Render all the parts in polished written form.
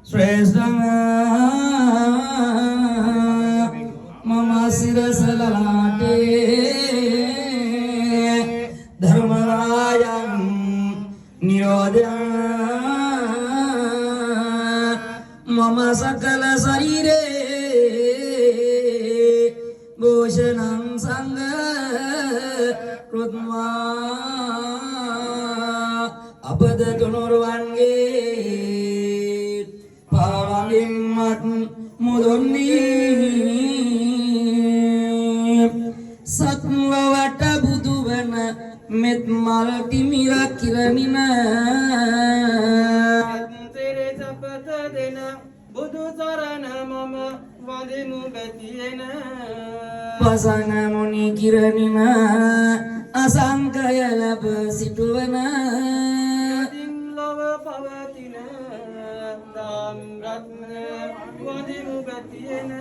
ශ්‍රේෂ්ඨං මම සිරසලලාටේ ධර්මරායං නිරෝධං මම සකල ශරීරේ භූෂණං සංඝ රුත්මා අපද තුනුරුවන්ගේ පාවලින්මත් මුදුන්නේ සත්වවට බුදුවන මෙත් මල් තිමිරක් කිරමින තෙරේ සපත දෙන බුදු සරණ මම වදිමු ගතියෙන පසඟ මුනි කිරමින අසංකය ලැබ සිටුවන දින් ලොව පවතින දාම් රත්න වදිමු ගතියෙන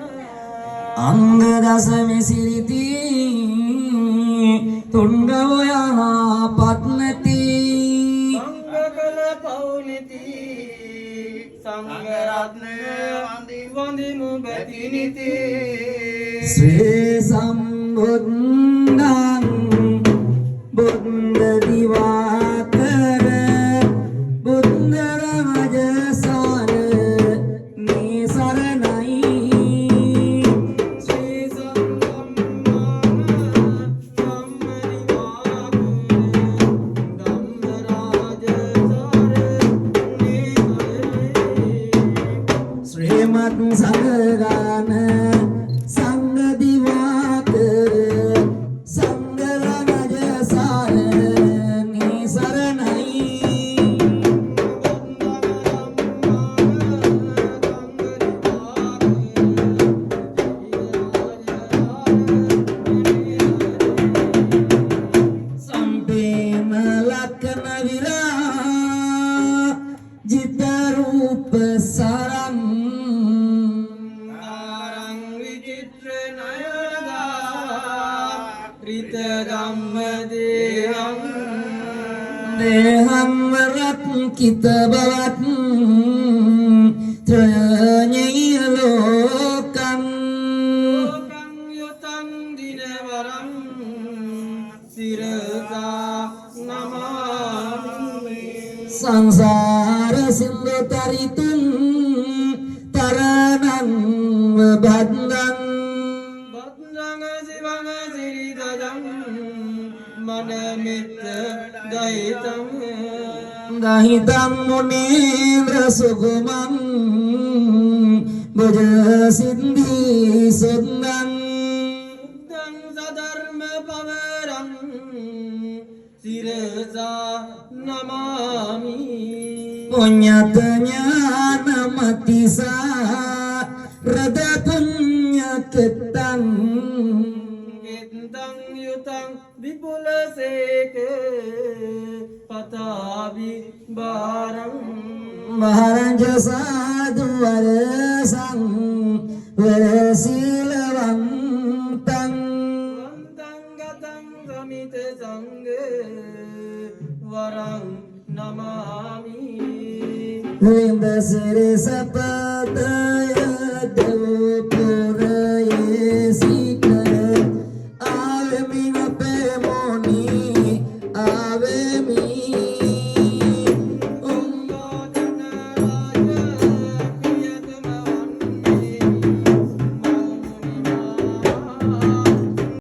අංග දසමෙ සිරිති තුන්ග ඔයා පත්නති මංගකල පෞනිති සංඝ රත්නය වදිමු ගතිනිති ශ්‍රී සම්බුද්ධං බුද්ධ දිවාකර බුද්ධ රාජසාර මේ සරණයි ශ්‍රී සම්බුද්ධං ධම්මදිවාකර ධම්මරාජසාර මේ සරණයි ශ්‍රීමත් සංඝගාන සංඝ දිවාකර සංඝ රාජසාර මේ සරණයි සම්පේම ලක්කන විරා ජිත රූප සරං නාරං විචිත්‍ර නයනදා රිත ධම්ම දේහං දේහම් රත් කිත බවත් ත්‍රයඤ්ඤ ලෝකං ලෝකං යතං දිනවරං සිරසා නමාමි සංසාර සින්දු තරිතුං තරණං බද්දං බද්දං සිවං සිරිදජං මනමිත්ත දයිතං දහිතං මුනීන්ද්‍ර සුගමං බුජ සින්දි සුන්දං බුද්ධං සධර්ම පවරං සිරසා නමාමි පුඤ්ඤත ඥානමතිසා රද පුඤ්ඤ කෙත්තං ගෙත්තං යුතං විපුලසේක පතාවි බාරං මහරජ සාදු වරසං වරසීලවන්තං වන්තං ගතං සමිත සංඝ වරං නමාමි වින්ද සිරි සපතය දෙව්